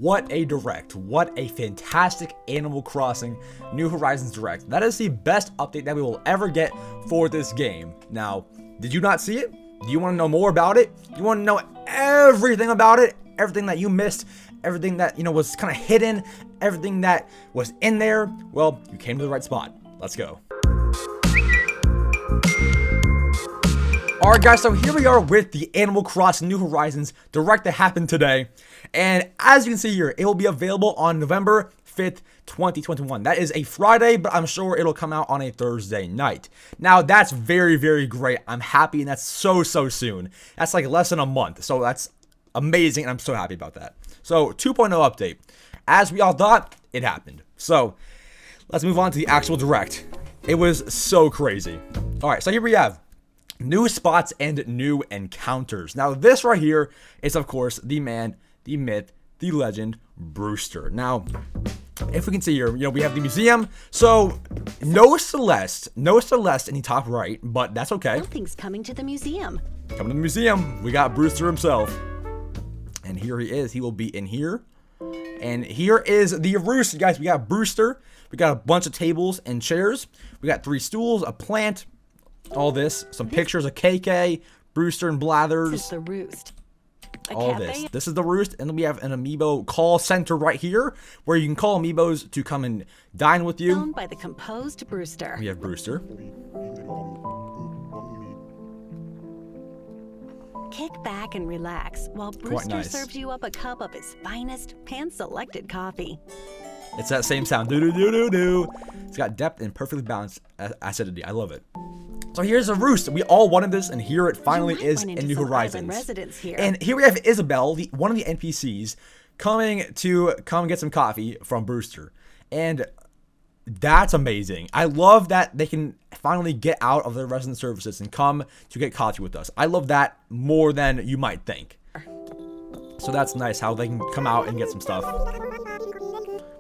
What a direct. What a fantastic Animal Crossing New Horizons direct. That is the best update that we will ever get for this game. Now, did you not see it? Do you want to know more about it? You want to know everything about it? Everything that you missed? Everything that, was kind of hidden? Everything that was in there? Well, you came to the right spot. Let's go. Alright guys, so here we are with the Animal Crossing New Horizons direct that happened today. And as you can see here, it will be available on November 5th, 2021. That is a Friday, but I'm sure it'll come out on a Thursday night. Now, that's very, very great. I'm happy, and that's so soon. That's like less than a month, so that's amazing, and I'm so happy about that. So, 2.0 update. As we all thought, it happened. So, let's move on to the actual direct. It was so crazy. Alright, so here we have new spots and new encounters. Now, this right here is, of course, the man, the myth, the legend, Brewster. Now, if we can see here, we have the museum. So, no Celeste in the top right, but that's okay. Something's coming to the museum. Coming to the museum, we got Brewster himself. And here he is. He will be in here. And here is the Roost, guys. We got Brewster. We got a bunch of tables and chairs. We got 3 stools, a plant, all this, some pictures of KK, Brewster and Blathers. This is the Roost. All this. This is the Roost, and then we have an Amiibo call center right here, where you can call Amiibos to come and dine with you. Owned by the composed Brewster. We have Brewster. Kick back and relax while Brewster serves you up a cup of his finest, hand-selected coffee. It's that same sound. Do-do-do-do-do. It's got depth and perfectly balanced acidity. I love it. So here's a Roost. We all wanted this, and here it finally is in New Horizons. And here we have Isabel, one of the NPCs, coming to get some coffee from Brewster. And that's amazing. I love that they can finally get out of their resident services and come to get coffee with us. I love that more than you might think. So that's nice how they can come out and get some stuff.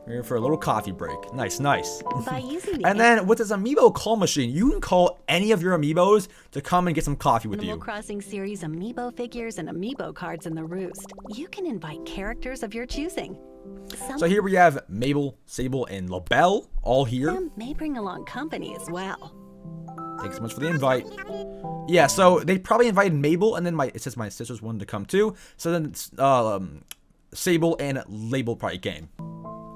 We're here for a little coffee break. Nice. And then with this Amiibo call machine, you can call any of your Amiibos to come and get some coffee with you. Animal Crossing series Amiibo figures and Amiibo cards in the Roost. You can invite characters of your choosing. So here we have Mabel, Sable, and LaBelle all here. Some may bring along company as well. Thanks so much for the invite. Yeah, so they probably invited Mabel, and then it says my sisters wanted to come too. So then Sable and Label probably came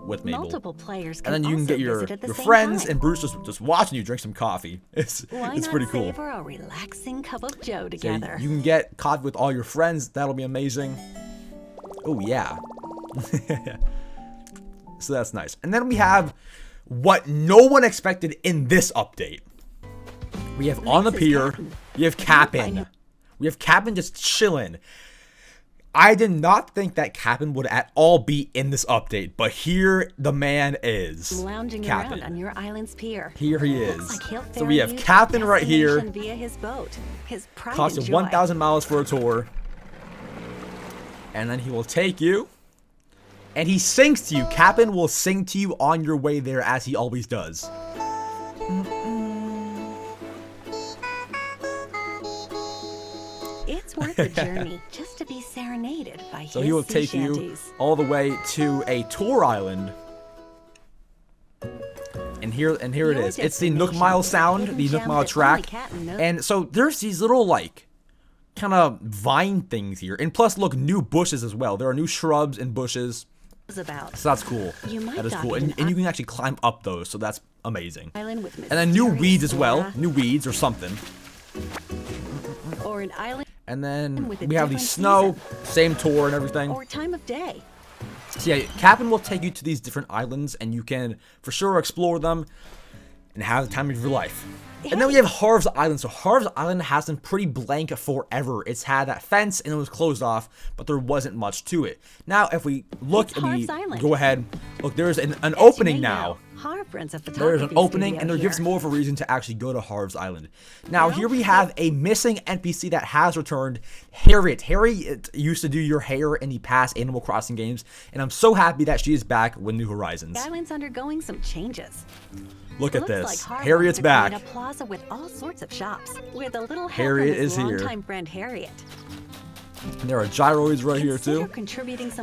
with Mabel. Multiple players and then you can get your friends and Bruce just watching you drink some coffee. It's pretty cool. Savor a relaxing cup of joe together. So you can get coffee with all your friends. That'll be amazing. Oh yeah. So that's nice. And then we have what no one expected in this update. We have on the pier. We have Kapp'n. We have Kapp'n just chilling. I did not think that Kapp'n would at all be in this update, but here the man is. Lounging Kapp'n. around on your island's pier. Here he is. Like so we have Kapp'n right here. Via his boat. His pride costs you 1,000 miles for a tour. And then he will take you. And he sings to you. Kapp'n will sing to you on your way there, as he always does. It's worth the journey just to be serenaded by his So he will take you all the way to a tour island. And here it is. It's the Nook Mile sound, the Nook Mile track. And so there's these little kind of vine things here. And plus, look, new bushes as well. There are new shrubs and bushes. So that's cool. That is cool. And you can actually climb up those, so that's amazing. And then new weeds as well. New weeds or something. Or an island. And then we have the snow, same tour and everything. Or time of day. So yeah, Kapp'n will take you to these different islands, and you can for sure explore them and have the time of your life. And then we have Harv's Island. So Harv's Island has been pretty blank forever. It's had that fence and it was closed off, but there wasn't much to it. Now, if we look and we go ahead, look, there's an opening now. There's an opening, and there gives more of a reason to actually go to Harv's Island. Now, here we have a missing NPC that has returned, Harriet. Harriet used to do your hair in the past Animal Crossing games, and I'm so happy that she is back with New Horizons. The island's undergoing some changes. Look at this. Harriet's back. A plaza with all sorts of shops. With a little Harriet is here. Longtime friend Harriet. And there are gyroids right here too.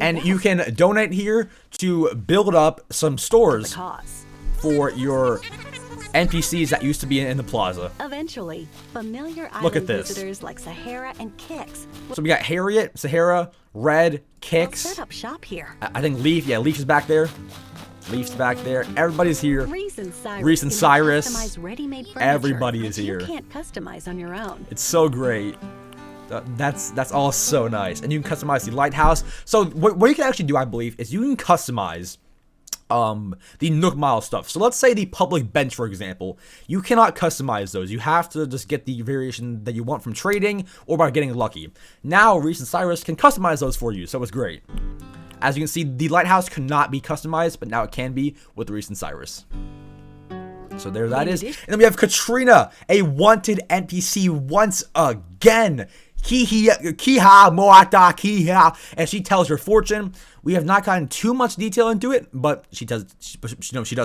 And you can donate here to build up some stores for your NPCs that used to be in the plaza. Eventually, familiar Look at island this. visitors like Sahara and Kix. So we got Harriet, Sahara, Red, Kix. Set up shop here. I think Leaf. Yeah, Leaf is back there. Leaf's back there. Everybody's here. Reese and Cyrus. Customized ready-made furniture Everybody is that here. You can't customize on your own. It's so great. That's all so nice. And you can customize the lighthouse. So what you can actually do, I believe, is you can customize the Nook Mile stuff. So let's say the public bench, for example, you cannot customize those. You have to just get the variation that you want from trading or by getting lucky. Now Reese and Cyrus can customize those for you, so it's great. As you can see, the lighthouse could not be customized, but now it can be with Reese and Cyrus. So there that is. And then we have Katrina, a wanted NPC once again. Kiha moata kiha, and she tells your fortune. We have not gotten too much detail into it, but she does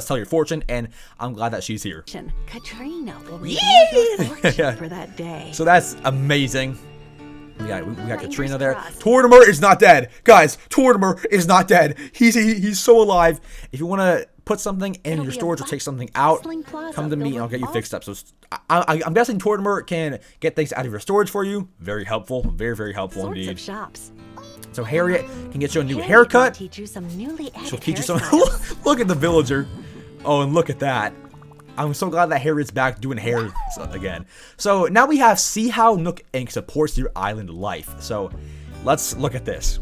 tell your fortune, and I'm glad that she's here. Katrina will reveal your fortune for that day. So that's amazing. We got Katrina there. Tortimer is not dead, guys. Tortimer is not dead. He's so alive. If you want to put something in your storage or take something out, come to me and I'll get you fixed up. So I'm guessing Tortimer can get things out of your storage for you. Very helpful. Very, very helpful indeed. So Harriet can get you a new haircut. She'll teach you some. Look at the villager. Oh, and look at that. I'm so glad that Harriet's back doing hair again. So now we have see how Nook Inc. supports your island life. So let's look at this.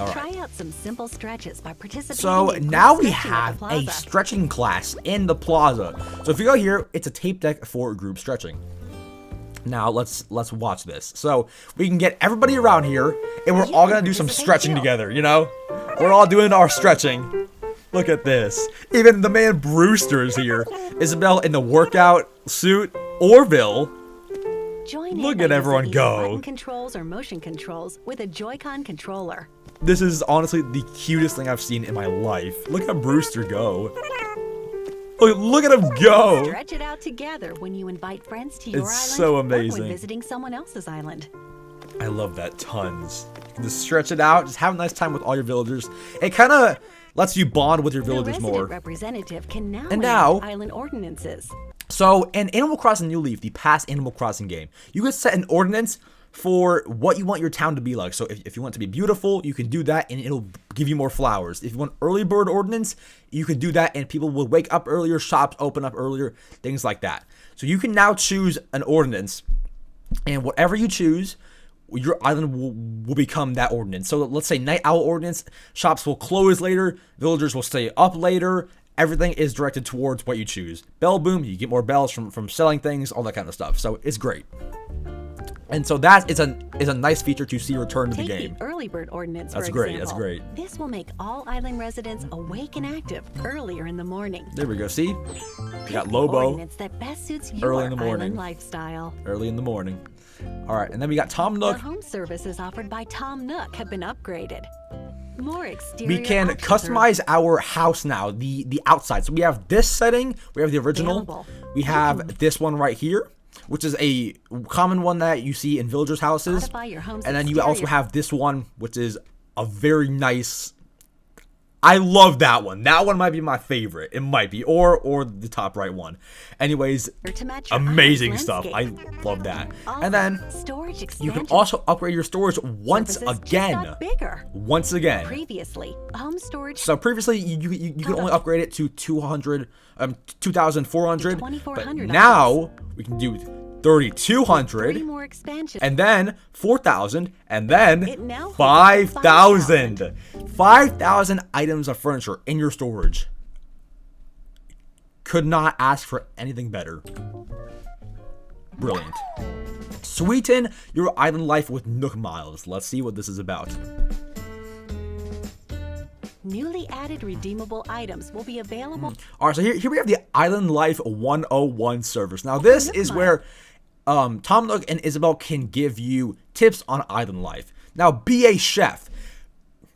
All right. Try out some simple stretches by participating. So now we have a stretching class in the plaza. So if you go here, it's a tape deck for group stretching. Now let's watch this. So we can get everybody around here, and we're all gonna do some stretching together. You know, we're all doing our stretching. Look at this. Even the man Brewster is here. Isabel in the workout suit. Orville. Look at everyone go. Button controls or motion controls with a Joy-Con controller. This is honestly the cutest thing I've seen in my life. Look at Brewster go. Look at him go. Stretch it out together when you invite friends to your island. It's so amazing. Or when visiting someone else's island. I love that tons. You can just stretch it out. Just have a nice time with all your villagers. It kind of lets you bond with your villagers more. Representative can now island ordinances. So in Animal Crossing New Leaf, the past Animal Crossing game, you can set an ordinance for what you want your town to be like. So if you want it to be beautiful, you can do that and it'll give you more flowers. If you want early bird ordinance, you can do that and people will wake up earlier, shops open up earlier, things like that. So you can now choose an ordinance, and whatever you choose, your island will become that ordinance. So let's say night owl ordinance, shops will close later, villagers will stay up later. Everything is directed towards what you choose. Bell boom, you get more bells from selling things, all that kind of stuff. So it's great. And so that is a nice feature to see return to the game. The early bird ordinance, that's for great. example. That's great. This will make all island residents awake and active earlier in the morning. There we go. See, we got Lobo. Ordinance that best suits your early in the morning. Island lifestyle. Early in the morning. All right, and then we got Tom Nook. The home services offered by Tom Nook have been upgraded. More exterior. We can customize our house now, the outside. So we have this setting. We have the original. We have this one right here, which is a common one that you see in villagers' houses. And then you also have this one, which is a very nice. I love that one. That one might be my favorite. It might be, or the top right one. Anyways, amazing stuff. I love that. And then you can also upgrade your storage once again. Once again. Previously, home storage. So previously you could only upgrade it to 2,400, but now we can do 3,200, and then 4,000, and then 5,000. 5,000 items of furniture in your storage. Could not ask for anything better. Brilliant. Sweeten your island life with Nook Miles. Let's see what this is about. Newly added redeemable items will be available. All right, so here we have the Island Life 101 servers. Now this is where Tom Nook and Isabel can give you tips on island life. Now be a chef.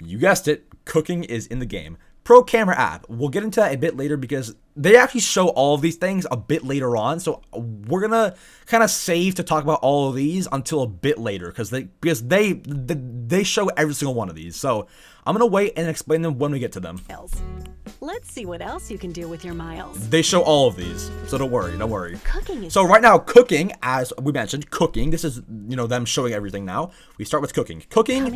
You guessed it, cooking is in the game. Pro camera app. We'll get into that a bit later because they actually show all of these things a bit later on, so we're gonna kind of save to talk about all of these until a bit later, because they show every single one of these. So I'm gonna wait and explain them when we get to them. Let's see what else you can do with your miles. They show all of these, so don't worry. Cooking is so right now, cooking, as we mentioned, cooking. This is them showing everything now. We start with cooking. Cooking,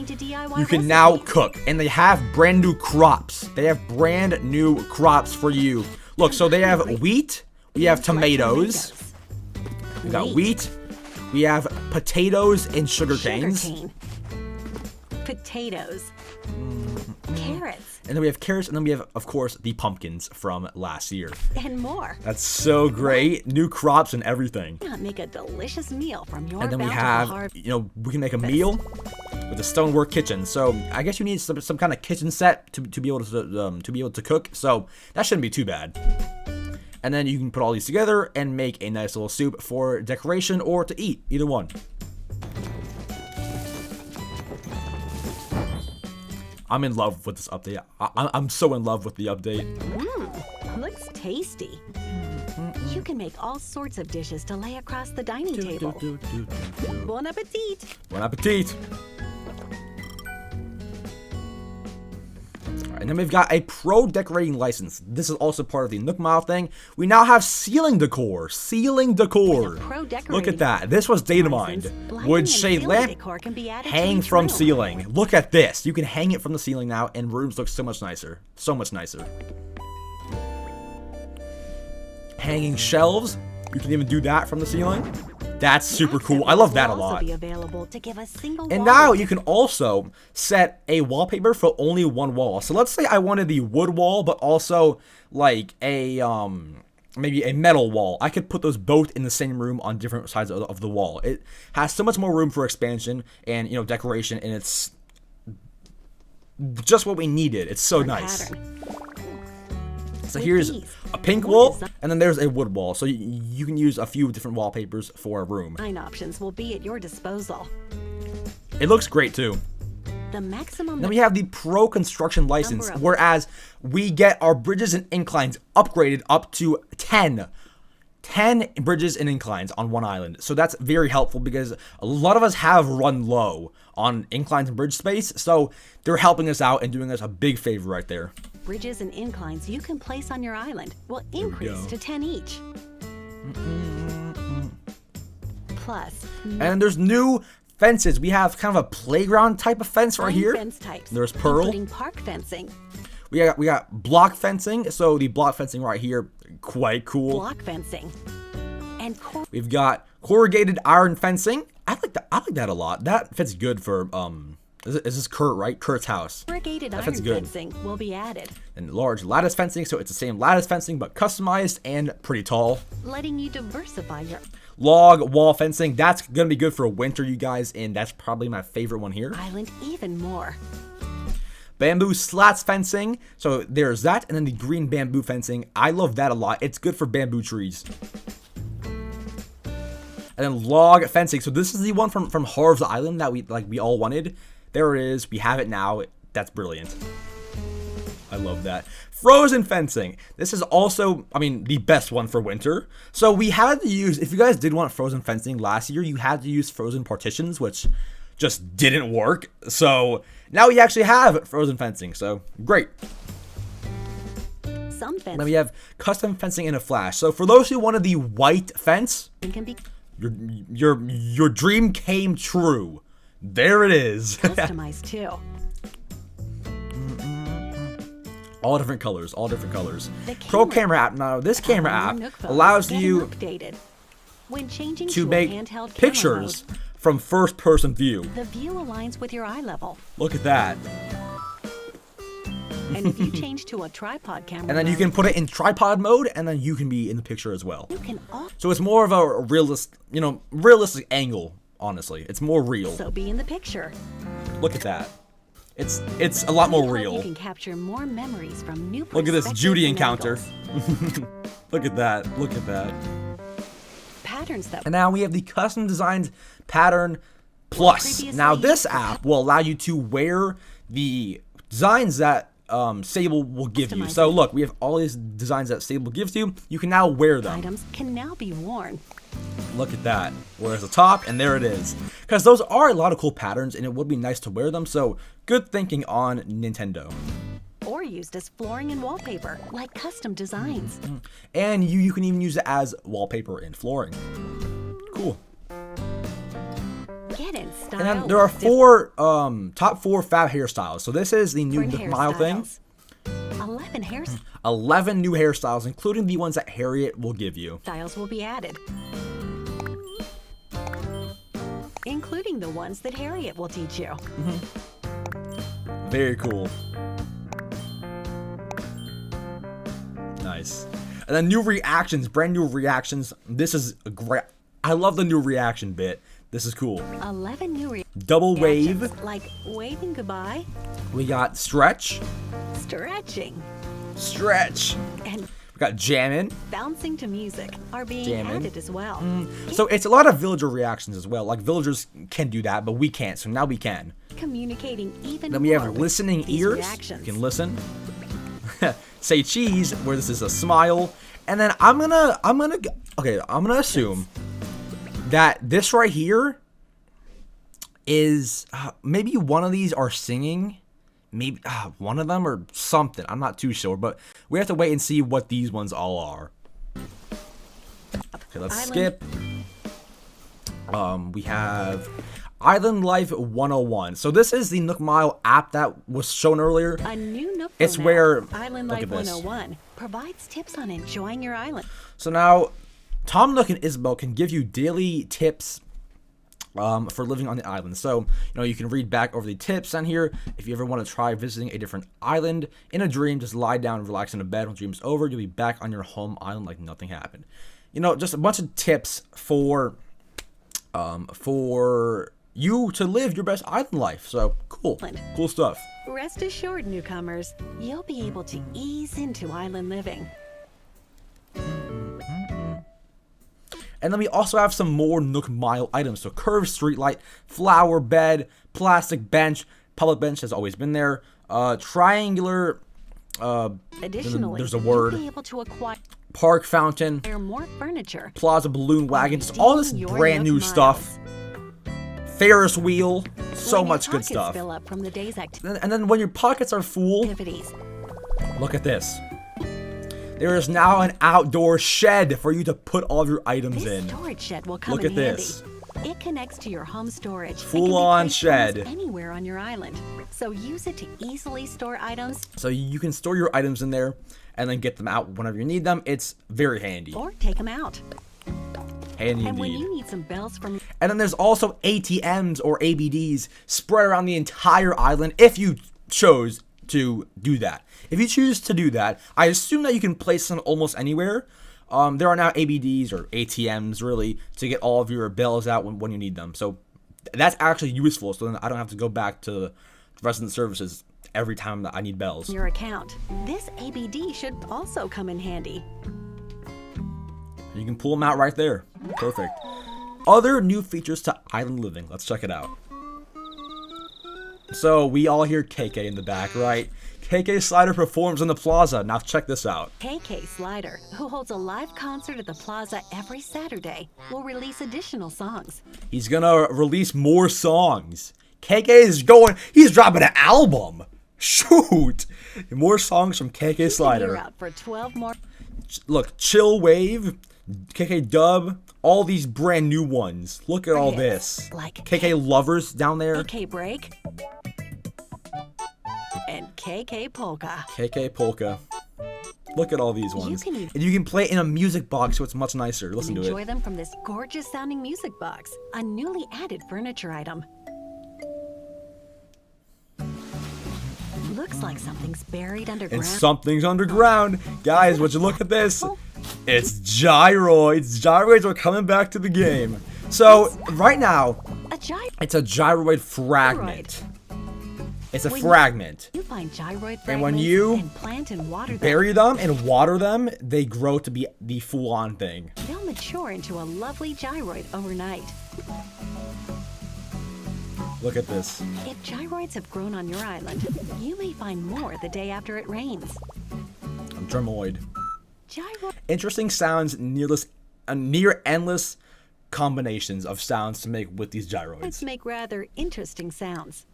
you can now cook, and they have brand new crops. They have brand new crops for you. Look, so they have wheat, we have tomatoes, we got wheat, we have potatoes and sugar canes. Potatoes. Carrots. And then we have carrots, and then we have, of course, the pumpkins from last year. And more. That's so great. New crops and everything. Not make a delicious meal from your And then we have, we can make a meal with a stonework kitchen. So I guess you need some kind of kitchen set to be able to cook. So that shouldn't be too bad. And then you can put all these together and make a nice little soup for decoration or to eat, either one. I'm in love with this update. I'm so in love with the update. Looks tasty. You can make all sorts of dishes to lay across the dining table. Bon appetit. Bon appetit. And then we've got a pro decorating license. This is also part of the Nook Mile thing. We now have ceiling decor. Ceiling decor. Look at that. This was data mined. Wood shade lamp hang from ceiling. Look at this. You can hang it from the ceiling now, and rooms look so much nicer. So much nicer. Hanging shelves. You can even do that from the ceiling. That's super cool. I love that a lot. And now you can also set a wallpaper for only one wall. So let's say I wanted the wood wall, but also like a maybe a metal wall. I could put those both in the same room on different sides of the wall. It has so much more room for expansion and decoration, and it's just what we needed. It's so nice. So here's a pink wall, and then there's a wood wall. So you can use a few different wallpapers for a room. Options will be at your disposal. It looks great too. The maximum. Then we have the Pro Construction License, whereas we get our bridges and inclines upgraded up to 10 bridges and inclines on one island. So that's very helpful because a lot of us have run low on inclines and bridge space. So they're helping us out and doing us a big favor right there. Bridges and inclines you can place on your island will increase to 10 each. Plus. And there's new fences. We have kind of a playground type of fence right here. Fence types, there's pearl. Including park fencing. We got block fencing. So the block fencing right here, quite cool. Block fencing. And we've got corrugated iron fencing. I like that a lot. That fits good for Is this Kurt, right? Kurt's house. Corrugated iron fencing will be added. And large lattice fencing, so it's the same lattice fencing but customized and pretty tall. Letting you diversify your log wall fencing. That's gonna be good for winter, you guys, and that's probably my favorite one here. Island even more. Bamboo slats fencing. So there's that, and then the green bamboo fencing. I love that a lot. It's good for bamboo trees. And then log fencing. So this is the one from Harv's Island that we all wanted. There it is. We have it now. That's brilliant. I love that. Frozen fencing. This is also, the best one for winter. So we had to use, if you guys did want frozen fencing last year, you had to use frozen partitions, which just didn't work. So now we actually have frozen fencing. So great. Some fencing. Then we have custom fencing in a flash. So for those who wanted the white fence, your dream came true. There it is. Customized too. All different colors. Pro camera app. Now this camera app allows you to make pictures from first person view. The view aligns with your eye level. Look at that. And if you change to a tripod camera and then you can put it in tripod mode, and then you can be in the picture as well. So it's more of a realistic angle. Honestly, it's more real. So be in the picture. Look at that. It's a lot more real. You can capture more memories from new. Look at this Judy encounter. Look at that. Patterns that. And now we have the custom designed pattern plus. Now this app will allow you to wear the designs that Sable will give you. So look, we have all these designs that Sable gives you. You can now wear them. Items can now be worn. Look at that. Where's the top? And there it is. Because those are a lot of cool patterns, and it would be nice to wear them. So good thinking on Nintendo. Or used as flooring and wallpaper, like custom designs. And you can even use it as wallpaper and flooring. Cool. Get in style. And then there are four top 4 Fab hairstyles. So this is the new Different Nook Mile thing. 11 hairstyles 11 new hairstyles, including the ones that Harriet will give you. will be added. Including the ones that Harriet will teach you. Very cool. Nice. And then new reactions, brand new reactions. This is a great. I love the new reaction bit. This is cool. 11 new Double wave. like waving goodbye. We got stretch. Stretching. Stretch. And We got jammin'. bouncing to music are being added as well. So it's a lot of villager reactions as well. Like villagers can do that, but we can't. So now we can. Communicating even Then we more have with listening these ears. reactions. You can listen. Say cheese, where this is a smile. And then I'm gonna assume that this right here is maybe one of these are singing. Maybe one of them or something. I'm not too sure, but we have to wait and see what these ones all are. Okay, let's skip. We have Island Life 101. So this is the Nook Mile app that was shown earlier. A new Nook It's phone where app, Island look Life at this. 101 provides tips on enjoying your island. So now Tom Nook and Isabel can give you daily tips for living on the island. So, you can read back over the tips on here. If you ever want to try visiting a different island in a dream, just lie down and relax in a bed. When the dream's over, you'll be back on your home island like nothing happened. Just a bunch of tips for you to live your best island life. So cool stuff. Rest assured, newcomers, you'll be able to ease into island living. And then we also have some more Nook Mile items. So curved streetlight, flower bed, plastic bench, public bench has always been there. Triangular. Additionally, there's a word. you'll be able to acquire Park fountain. more furniture. Plaza balloon wagon. Just all this Redeem your brand new Nook stuff. Ferris wheel. So When your much good pockets stuff. Fill up from the day's And then when your pockets are full, activities. look at this. There is now an outdoor shed for you to put all of your items This in. storage shed will come Look in at handy. this. It connects to your home storage. and Full can be on placed shed. almost anywhere on your island. So use it to easily store items So you can store your items in there and then get them out whenever you need them. It's very handy. or take them out. Handy And when indeed. you need some bells from And then there's also ATMs or ABDs spread around the entire island if you chose to do that. If you choose to do that, I assume that you can place them almost anywhere. There are now ABDs or ATMs really to get all of your bells out when you need them. So that's actually useful. So then I don't have to go back to resident services every time that I need bells. your account. This ABD should also come in handy. You can pull them out right there. Perfect. Other new features to island living. Let's check it out. So we all hear KK in the back, right? KK Slider performs in the plaza. Now check this out. KK Slider, who holds a live concert at the plaza every Saturday, will release additional songs. He's gonna release more songs. KK he's dropping an album. Shoot! More songs from KK You're Slider. out for 12 more. Look, Chill Wave, KK Dub, all these brand new ones. Look at all this. Like KK Lovers down there. KK Break and KK Polka. KK Polka. Look at all these ones. can even- And you can play it in a music box, so it's much nicer. Listen to Enjoy it. them from this gorgeous sounding music box, a newly added furniture item. Looks like something's buried underground. And something's underground. Guys, would you look at this? It's gyroids. Gyroids are coming back to the game. So, right now, A gyroid. it's a gyroid fragment. It's a fragment. You find gyroid fragments And when you and plant and water them, bury them and water them, they grow to be the full-on thing. they'll mature into a lovely gyroid overnight. Look at this. If gyroids have grown on your island, you may find more the day after it rains. I'm Dremoid. Gyroids Interesting sounds, near endless combinations of sounds to make with these gyroids. make rather interesting sounds.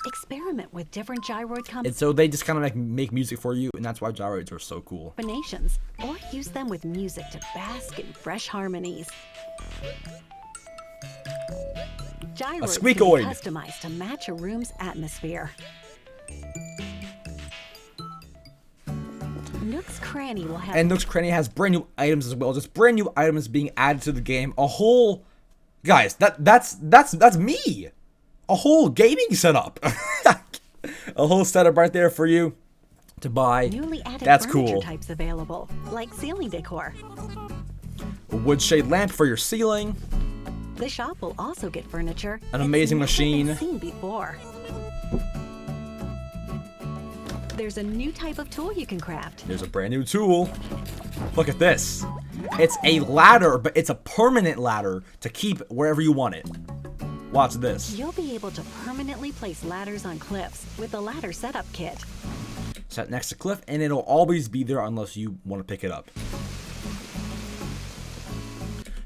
Experiment with different gyroid And so they just kind of make music for you, and that's why gyroids are so cool. combinations, or use them with music to bask in fresh harmonies. Gyroids can be squeakoid. customized to match a room's atmosphere. Nook's Cranny will have And Nook's Cranny has brand new items as well. Just brand new items being added to the game. A whole, guys, that's me. A whole gaming setup. A whole setup right there for you to buy. newly added That's furniture cool. types available, like ceiling decor. A wood shade lamp for your ceiling. The shop will also get furniture. An that's amazing never been machine. Seen before. There's a new type of tool you can craft. There's a brand new tool. Look at this. It's a ladder, but it's a permanent ladder to keep wherever you want it. Watch this. You'll be able to permanently place ladders on cliffs with the ladder setup kit. Set next to cliff, and it'll always be there unless you want to pick it up.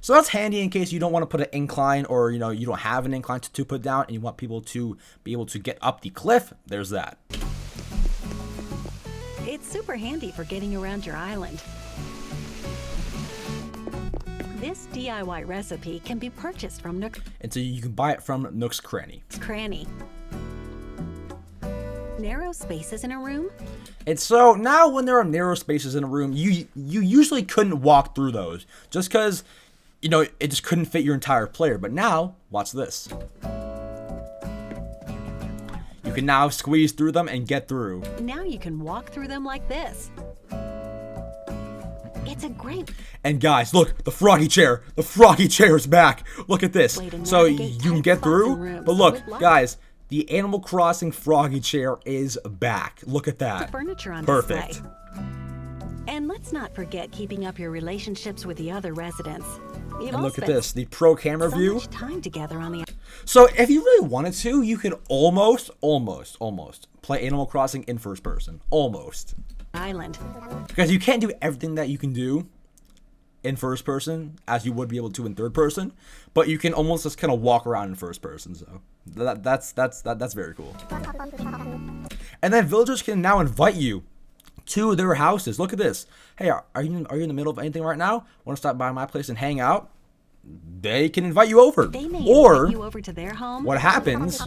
So that's handy in case you don't want to put an incline, or you don't have an incline to put down and you want people to be able to get up the cliff. There's that. It's super handy for getting around your island. This DIY recipe can be purchased from Nook's And so you can buy it from Nook's Cranny. Cranny. Narrow spaces in a room? And so now when there are narrow spaces in a room, you usually couldn't walk through those just because, it just couldn't fit your entire player. But now, watch this. You can now squeeze through them and get through. Now you can walk through them like this. It's a great And guys, look, the Froggy chair. The Froggy chair is back. Look at this. way to So navigate you can tight get spots through. in rooms But look, with light. guys, the Animal Crossing Froggy chair is back. Look at that. furniture on Perfect. display. And let's not forget keeping up your relationships with the other residents. You've And all look at spent this, the Pro Camera so view. much time together on the So if you really wanted to, you could almost play Animal Crossing in first person. Almost. island. Because you can't do everything that you can do in first person as you would be able to in third person, but you can almost just kind of walk around in first person. So that's very cool. And then villagers can now invite you to their houses. Look at this. Hey, are you in the middle of anything right now? Want to stop by my place and hang out? They can invite you over. They may Or invite you over to their home. what happens?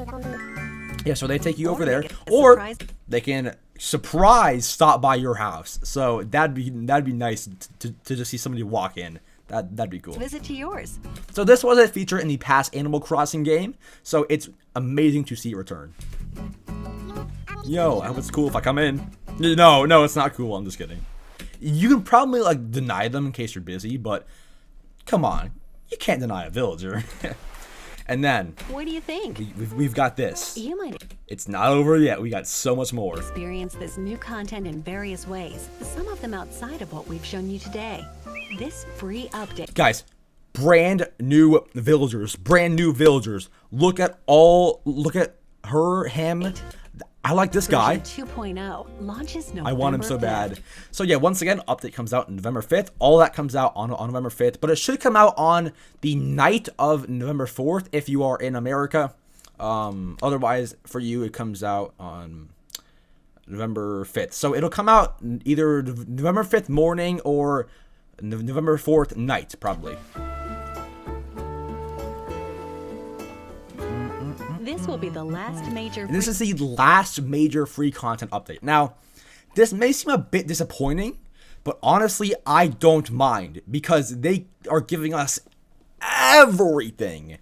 Yeah, so they take you over they there, get a or surprise- they can surprise stop by your house. So that'd be nice to just see somebody walk in. That'd be cool. Visit to yours. So this was a feature in the past Animal Crossing game, so it's amazing to see it return. Yo, I hope it's cool if I come in. No, it's not cool. I'm just kidding. You can probably deny them in case you're busy, but come on, you can't deny a villager. And then What do you think? we've got this. You might It's not over yet. We got so much more. experience this new content in various ways, some of them outside of what we've shown you today. This free update Guys, brand new villagers. Look at her, him. I like this guy. version 2.0 launches November I want him so 5th. bad. So yeah, once again, update comes out on November 5th. All that comes out on November 5th, but it should come out on the night of November 4th if you are in America. Otherwise, for you, it comes out on November 5th. So it'll come out either November 5th morning or November 4th night, probably. This will be the last major This is the last major free content update. Now, this may seem a bit disappointing, but honestly, I don't mind because they are giving us everything.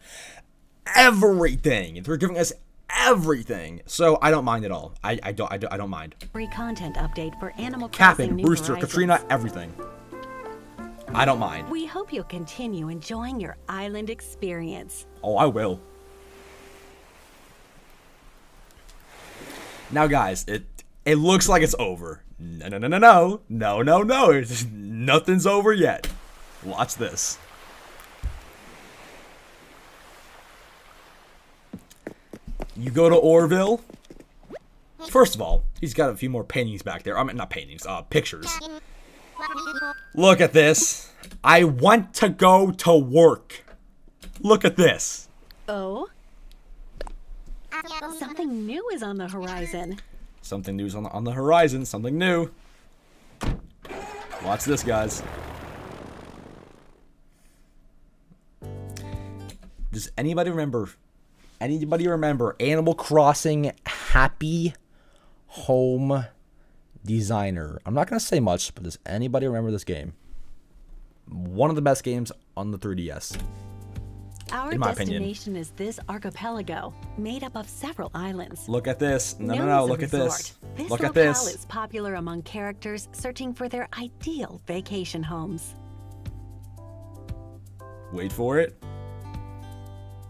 They're giving us everything, so I don't mind at all. I don't mind. free content update for Animal Crossing Kapp'n, New Brewster, Horizons. Katrina, everything. I don't mind. We hope you'll continue enjoying your island experience. Oh, I will. Now, guys, it looks like it's over. No. Nothing's over yet. Watch this. You go to Orville. First of all, he's got a few more paintings back there. I mean, not paintings, pictures. Look at this. I want to go to work. Look at this. Oh? Something new is on the horizon. Something new is on the horizon. Something new. Watch this, guys. Does anybody remember Animal Crossing Happy Home Designer? I'm not going to say much, but does anybody remember this game? One of the best games on the 3DS. Our in my opinion. destination is this archipelago, made up of several islands. Look at this. No, Known as a look at resort, this. This Look at locale this. is popular among characters searching for their ideal vacation homes. Wait for it.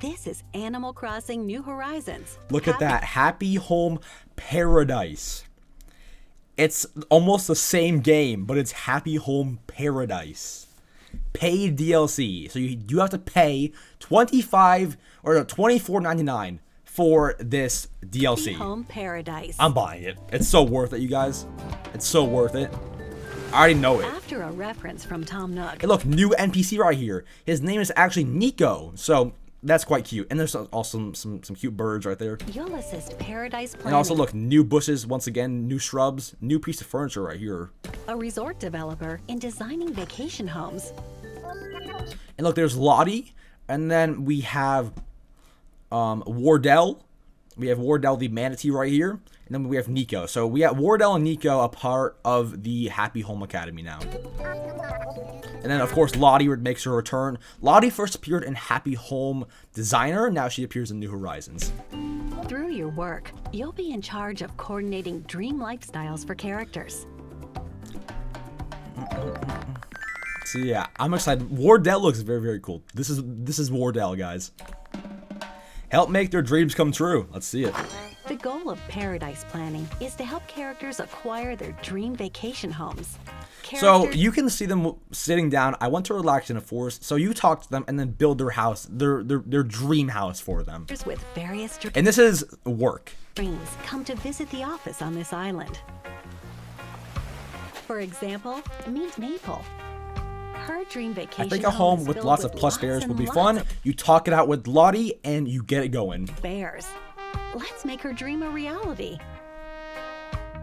This is Animal Crossing New Horizons. Look at that. Happy Home Paradise. It's almost the same game, but it's Happy Home Paradise. Paid DLC. So you have to pay $24.99 for this DLC. Happy Home Paradise. I'm buying it. It's so worth it, you guys. It's so worth it. I already know it. After a reference from Tom Nook. Hey, look, new NPC right here. His name is actually Nico. So that's quite cute. And there's also some cute birds right there. You'll assist Paradise Planning. And also, look, new bushes, once again, new shrubs, new piece of furniture right here. A resort developer in designing vacation homes. And look, there's Lottie. And then we have Wardell. We have Wardell the manatee right here. And then we have Nico. So we have Wardell and Nico a part of the Happy Home Academy now. And then, of course, Lottie makes her return. Lottie first appeared in Happy Home Designer. Now she appears in New Horizons. Through your work, you'll be in charge of coordinating dream lifestyles for characters. So yeah, I'm excited. Wardell looks very, very cool. This is Wardell, guys. Help make their dreams come true. Let's see it. The goal of Paradise Planning is to help characters acquire their dream vacation homes. So you can see them sitting down. I want to relax in a forest. So you talk to them and then build their house, their dream house for them. With various And this is work. dreams come to visit the office on this island. For example, meet Maple. Her dream vacation I think a home is with filled lots of with plush lots bears and will be lots fun. of You talk it out with Lottie and you get it going. bears. Let's make her dream a reality.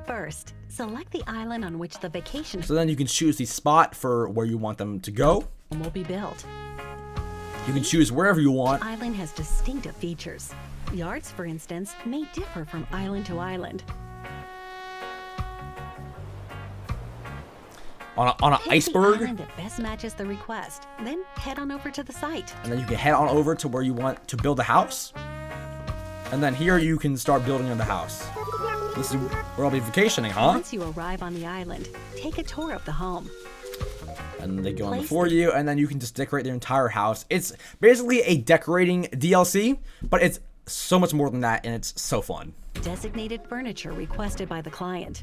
First, select the island on which the vacation So then you can choose the spot for where you want them to go. home will be built. You can choose wherever you want. The island has distinctive features. Yards, for instance, may differ from island to island. On an Pick iceberg. the island that best matches the request. Then head on over to the site. And then you can head on over to where you want to build a house. And then here you can start building the house. This is where I'll be vacationing, huh? Once you arrive on the island, take a tour of the home. And they go on Place before you, and then you can just decorate their entire house. It's basically a decorating DLC, but it's so much more than that, and it's so fun. Designated furniture requested by the client.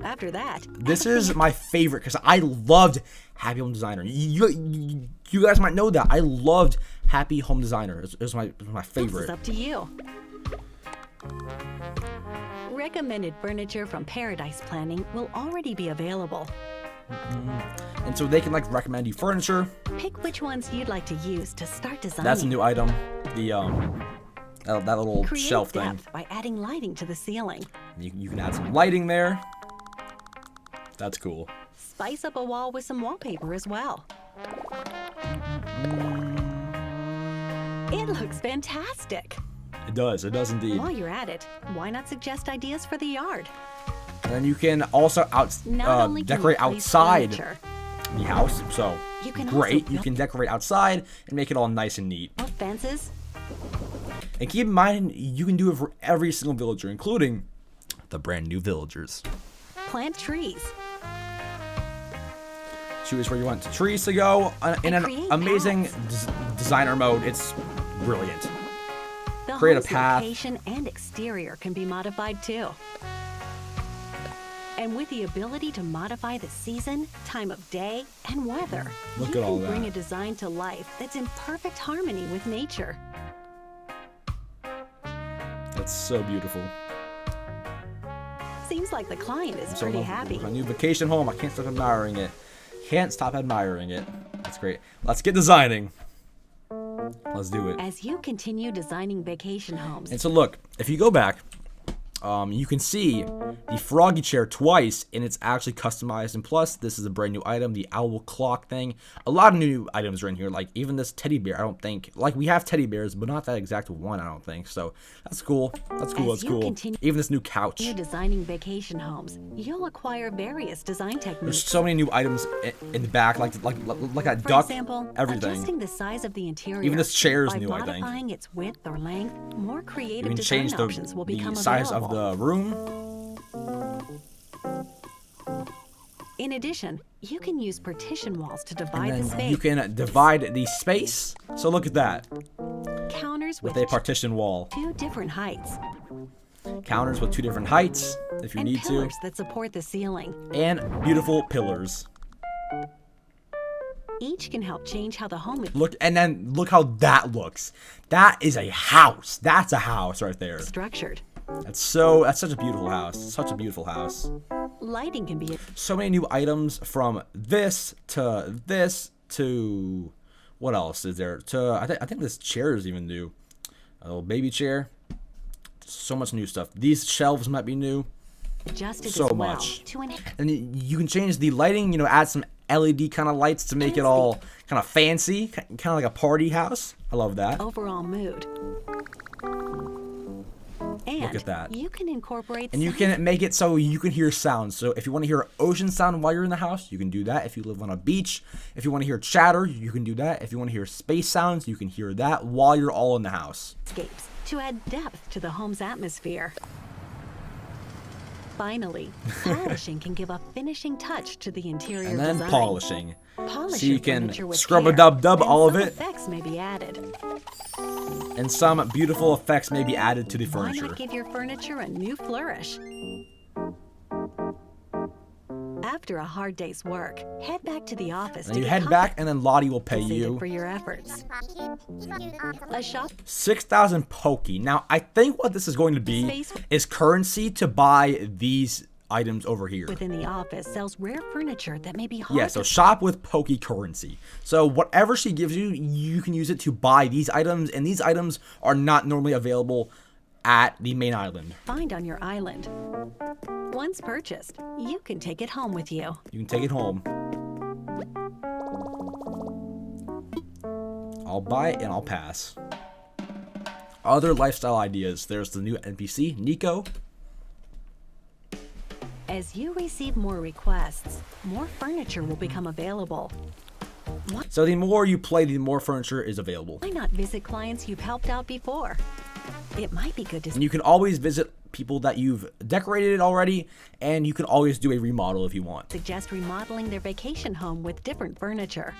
After that, This is my favorite because I loved Happy Home Designer. You guys might know that. I loved Happy Home Designer. It was my this favorite. is up to you. Recommended furniture from Paradise Planning will already be available. And so they can like recommend you furniture. Pick which ones you'd like to use to start designing. That's a new item. The that little Create shelf thing. depth by adding lighting to the ceiling. You can add some lighting there. That's cool. Spice up a wall with some wallpaper as well. It looks fantastic. It does indeed. While you're at it, why not suggest ideas for the yard? And then you can also Not only can you decorate place outside furniture, the house. So You can great. also You can decorate outside and make it all nice and neat. build fences, And keep in mind, you can do it for every single villager, including the brand new villagers. plant trees, Choose where you want the trees to go in an create amazing paths. designer mode. It's brilliant. The Create a home's path. location and exterior can be modified too. And with the ability to modify the season, time of day, and weather, Look you at all can bring that. a design to life that's in perfect harmony with nature. It's so beautiful. Seems like the client is pretty happy. My new vacation home. I can't stop admiring it. Can't stop admiring it. That's great. Let's get designing. Let's do it. As you continue designing vacation homes. And so look, if you go back, you can see the Froggy chair twice, and it's actually customized. And plus, this is a brand new item, the owl clock thing. A lot of new items are in here, like even this teddy bear. I don't think, like we have teddy bears, but not that exact one. I don't think so. That's cool. That's cool. That's cool. Even this new couch. You're designing vacation homes. You'll acquire various design techniques. There's so many new items in the back, like a duck. For example, everything. Adjusting the size of the interior. Even this chair is by new, I think. modifying its width or length, more creative You can design change options will become the size available. of the room. In addition, you can use partition walls to divide And the then space. you can divide the space. So look at that. Counters With a partition wall. 2 different heights. Counters with 2 different heights, if you and need to. pillars that support the ceiling. And beautiful pillars. Each can help change how the home is Look, and then look how that looks. That is a house. That's a house right there. structured. That's such a beautiful house. Such a beautiful house. Lighting can be So many new items from this to what else is there? To I think this chair is even new. A little baby chair. So much new stuff. These shelves might be new. adjusted So as well much. to enhance And you can change the lighting, you know, add some LED kind of lights to make it all kind of fancy, kind of like a party house. I love that. overall mood. And Look at that. you can incorporate And you sound can make it so you can hear sounds. So if you want to hear ocean sound while you're in the house, you can do that. If you live on a beach, if you want to hear chatter, you can do that. If you want to hear space sounds, you can hear that while you're all in the house. escapes to add depth to the home's atmosphere. Finally, polishing can give a finishing touch to the interior And then design. polishing. Polish So your you can furniture with scrub a care, dub and all of some it. Effects may be added. And some beautiful effects may be added to the Why furniture. not give your furniture a new flourish? After a hard day's work, head back to the office And to you get head back, and then Lottie will pay compensated you for your efforts. A shop 6,000 Pokey. Now, I think what this is going to be Space- is currency to buy these items over here. within the office sells rare furniture that may be hard Yeah, to so shop with Pokey currency. So whatever she gives you, you can use it to buy these items, and these items are not normally available at the main island. find on your island. Once purchased, you can take it home with you. You can take it home. I'll buy it and I'll pass. Other lifestyle ideas. There's the new NPC, Nico. As you receive more requests, more furniture will become available. So the more you play, the more furniture is available. Why not visit clients you've helped out before? It might be good to And you can always visit people that you've decorated already, and you can always do a remodel if you want. suggest remodeling their vacation home with different furniture.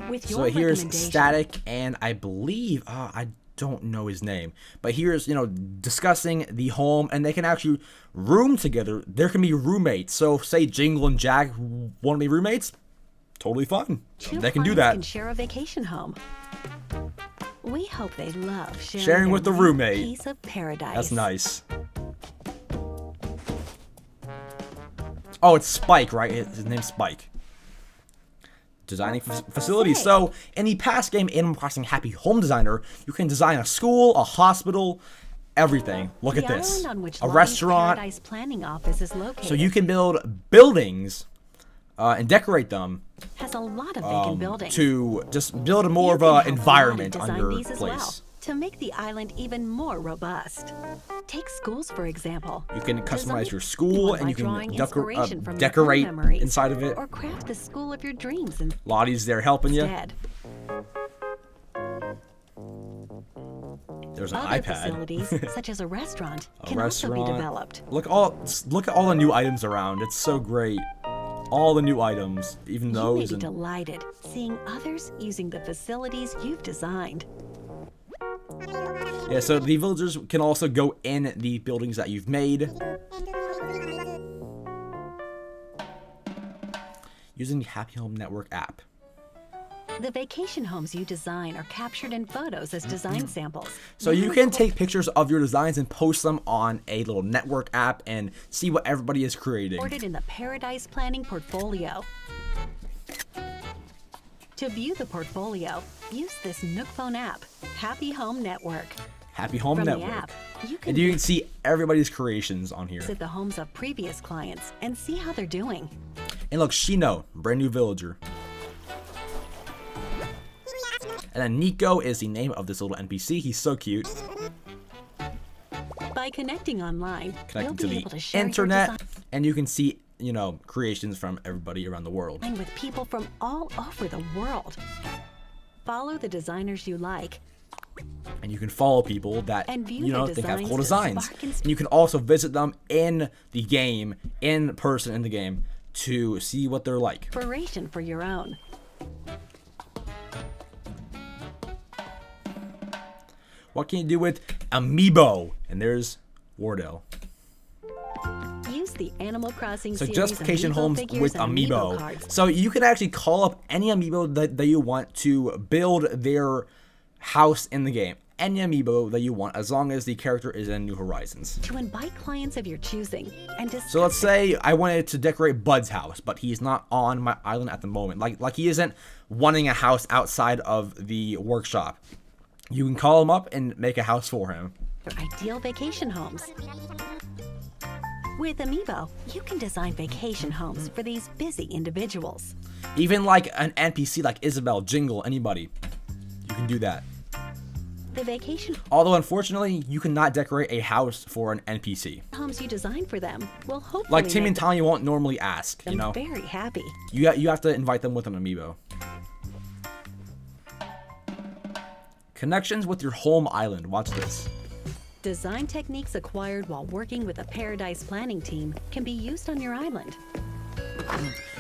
With your So here's recommendation, Static, and I believe, I don't know his name, but here's, you know, discussing the home, and they can actually room together. There can be roommates. So say Jingle and Jack want to be roommates, totally fine. two They can do clients that. Can share a vacation home. We hope they love Sharing their with the new roommate. Piece of paradise. That's nice. Oh, it's Spike, right? His name's Spike. Designing facilities. So, in the past game, Animal Crossing Happy Home Designer, you can design a school, a hospital, everything. Look at The this. island on which A Lottie's restaurant. Paradise Planning Office is located So you can build buildings and decorate them has a lot of vacant buildings. to just build a more You of can an help environment Lottie on design your these as place. well, to make the island even more robust. Take schools, for example. You can customize Design your school, one and by you can drawing inspiration from your own decorate memories, inside of it. Or craft the school of your dreams Lottie's there helping you. instead. There's an Other iPad. facilities, such as a restaurant, can also be restaurant. developed. Look at all the new items around. It's so great. All the new items, even You may those. be And delighted seeing others using the facilities you've designed. yeah, so the villagers can also go in the buildings that you've made. using the Happy Home Network app. The vacation homes you design are captured in photos as design samples. So you can take pictures of your designs and post them on a little network app and see what everybody is creating. Recorded in the Paradise Planning portfolio. To view the portfolio, use this Nook phone app, Happy Home Network. Happy Home From Network. the app, you And you can see everybody's creations on here. visit the homes of previous clients and see how they're doing. And look, Shino, brand new villager. And then Nico is the name of this little NPC. He's so cute. By connecting online, Connecting to you'll be the able to share your internet, and you can see, you know, creations from everybody around the world. design with people from all over the world. Follow the designers you like. And you can follow people that, And view you know, their think have cool designs to designs. spark and And you can also visit them in the game, in person in the game, to see what they're like. Inspiration for your own. What can you do with Amiibo? And there's Wardell. Use the Animal Crossing So series justification Amiibo homes figures with and Amiibo. cards. So you can actually call up any Amiibo that you want to build their house in the game. Any Amiibo that you want, as long as the character is in New Horizons. To invite clients of your choosing and discuss So let's say I wanted to decorate Bud's house, but he's not on my island at the moment. Like he isn't wanting a house outside of the workshop. You can call him up and make a house for him. your ideal vacation homes. With Amiibo, you can design vacation homes for these busy individuals. Even like an NPC like Isabel, Jingle, anybody. You can do that. The vacation Although unfortunately, you cannot decorate a house for an NPC. homes you design for them will hopefully Like Tim make and Tanya won't normally ask, them you know? very happy. You have to invite them with an Amiibo. Connections with your home island. Watch this. Design techniques acquired while working with a Paradise Planning team can be used on your island.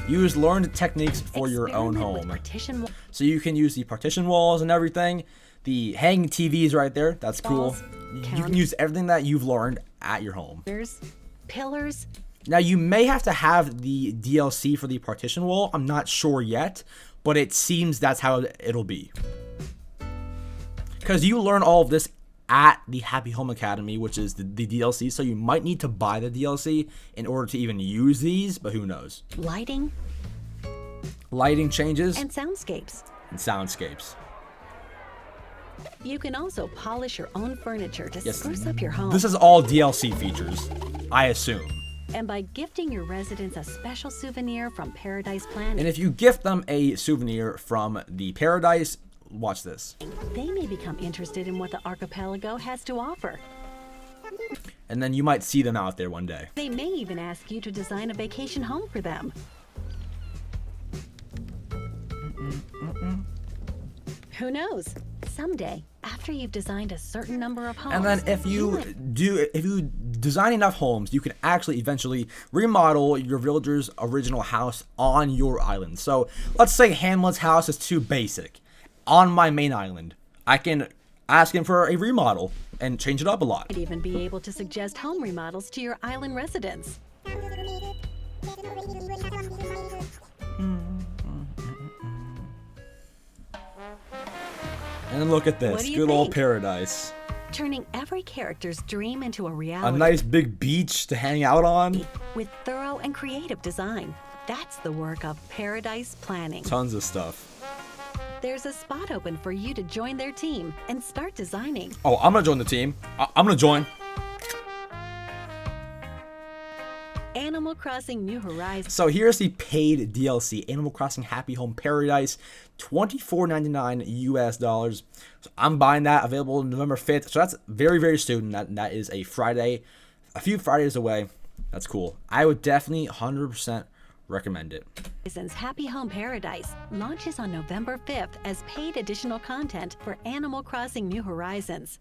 Use learned techniques for your own Experiment with home. partition So you can use the partition walls and everything. The hanging TVs right there. That's cool. Walls, You can use everything that you've learned at your home. counters, pillars, Now you may have to have the DLC for the partition wall. I'm not sure yet, but it seems that's how it'll be. Because you learn all of this at the Happy Home Academy, which is the DLC, so you might need to buy the DLC in order to even use these, but who knows. lighting, Lighting changes and soundscapes. and soundscapes. You can also polish your own furniture to Yes, spruce up your home. This is all DLC features, I assume. And by gifting your residents a special souvenir from Paradise Planning, And if you gift them a souvenir from the Paradise, watch this. they may become interested in what the archipelago has to offer. And then you might see them out there one day. They may even ask you to design a vacation home for them. Who knows? Someday, after you've designed a certain number of homes, And then if you design enough homes, you can actually eventually remodel your villager's original house on your island. So let's say Hamlet's house is too basic. On my main island, I can ask him for a remodel and change it up a lot. might even be able to suggest home remodels to your island residents. And then look at What this, do you good old think? paradise. Turning every character's dream into a A reality nice big beach to hang out on. with thorough and creative design. That's the work of Paradise Planning. Tons of stuff. There's a spot open for you to join their team and start designing. Oh, I'm gonna join the team. I'm gonna join. Animal Crossing New Horizons. So here's the paid DLC, Animal Crossing Happy Home Paradise, $24.99 US dollars. So I'm buying that, available November 5th. So that's very, very soon. That is a Friday, a few Fridays away. That's cool. I would definitely 100% recommend it. Happy Home Paradise launches on November 5th as paid additional content for Animal Crossing New Horizons.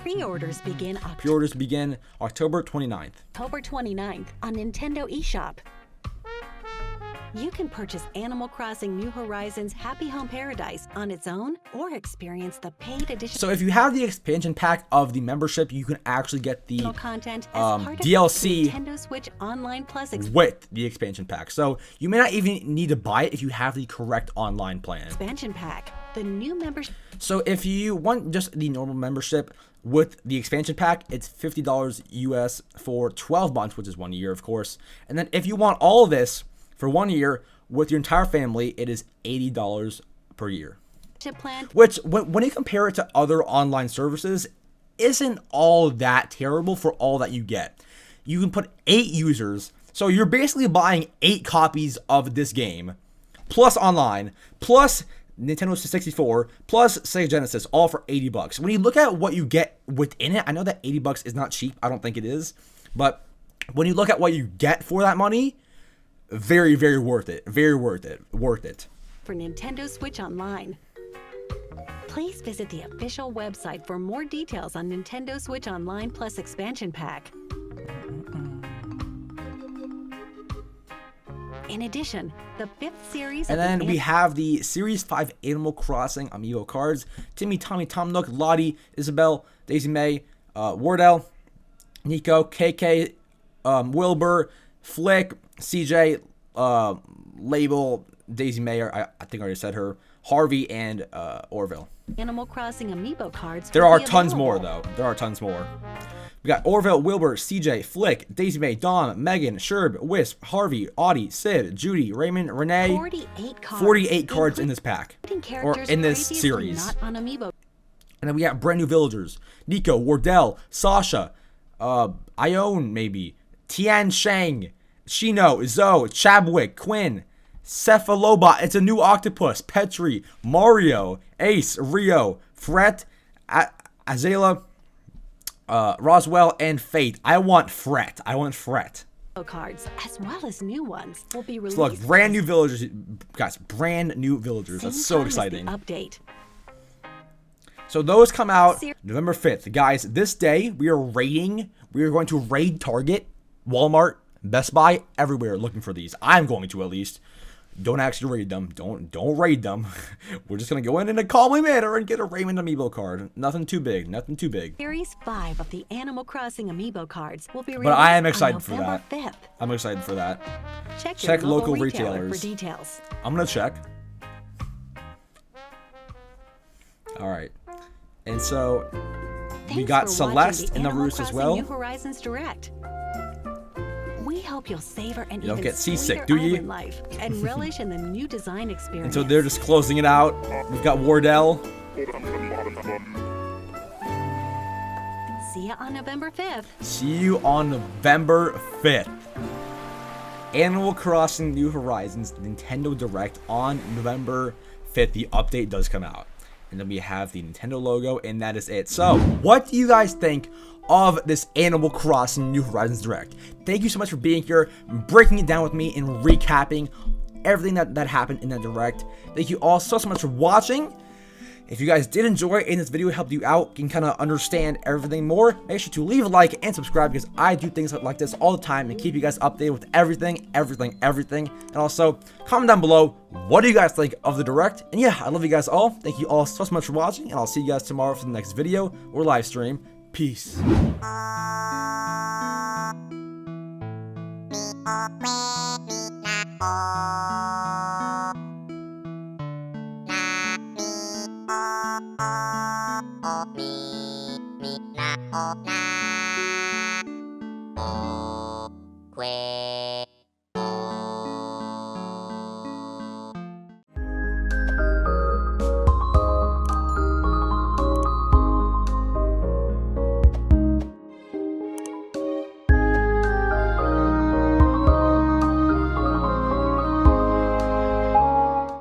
Pre-orders begin Pre-orders begin October 29th. October 29th on Nintendo eShop. You can purchase Animal Crossing New Horizons Happy Home Paradise on its own or experience the paid edition. So if you have the expansion pack of the membership, you can actually get the content as part of DLC Nintendo Switch Online Plus with the expansion pack. So you may not even need to buy it if you have the correct online plan. expansion pack. The new membership. So if you want just the normal membership with the expansion pack, it's $50 US for 12 months, which is 1 year, of course. And then if you want all of this for 1 year with your entire family, it is $80 per year. Plan. Which, when you compare it to other online services, isn't all that terrible for all that you get. You can put 8 users, so you're basically buying 8 copies of this game, plus online, plus Nintendo 64, plus Sega Genesis, all for $80. When you look at what you get within it, I know that $80 is not cheap. I don't think it is, but when you look at what you get for that money, very, very worth it. Very worth it. Worth it. For Nintendo Switch Online. Please visit the official website for more details on Nintendo Switch Online Plus expansion pack. In addition, the 5th series and of then we have the Series 5 Animal Crossing Amiibo cards. Timmy, Tommy, Tom Nook, Lottie, Isabel, Daisy May, Wardell, Nico, KK, Wilbur, Flick, CJ, Label, Daisy Mayer, I think I already said her, Harvey, and Orville. Animal Crossing Amiibo cards. There are tons more, though. There are tons more. We got Orville, Wilbur, CJ, Flick, Daisy May, Dom, Megan, Sherb, Wisp, Harvey, Audie, Sid, Judy, Raymond, Renee. 48 cards. 48 cards in this pack. Or in this series. Not on Amiibo. And then we got brand new villagers. Nico, Wardell, Sasha, Ione, maybe. Tian Shang, Shino, Zoe, Chabwick, Quinn, Cephalobot, it's a new octopus, Petri, Mario, Ace, Rio, Fret, Azela, Roswell, and Fate. I want Fret. Cards, as well as new ones, will be released. So look, brand new villagers, guys, brand new villagers. That's so exciting. Update. So those come out November 5th. Guys, this day we are going to raid Target, Walmart, Best Buy, everywhere looking for these. I'm going to, at least. Don't actually raid them. Don't raid them. We're just going to go in a calmly manner and get a Raymond Amiibo card. Nothing too big. Series 5 of the Animal Crossing Amiibo cards will be released. But I am excited for November that. 5th. I'm excited for that. Check your local retailer retailers for details. I'm going to check. All right. And so we got Celeste in the Roost as well. New Horizons Direct. We hope you'll savor and you don't get seasick, do do you? Life and relish in the new design experience. And so they're just closing it out. We've got Wardell. See you on November 5th. See you on November 5th. Animal Crossing New Horizons Nintendo Direct on November 5th. The update does come out. And then we have the Nintendo logo, and that is it. So, what do you guys think of this Animal Crossing New Horizons Direct? Thank you so much for being here, breaking it down with me, and recapping everything that happened in that Direct. Thank you all so much for watching. If you guys did enjoy and this video helped you out, can kind of understand everything more, make sure to leave a like and subscribe, because I do things like this all the time and keep you guys updated with everything. And also, comment down below, what do you guys think of the Direct? And yeah, I love you guys all. Thank you all so much for watching, and I'll see you guys tomorrow for the next video or live stream. Peace. Quack.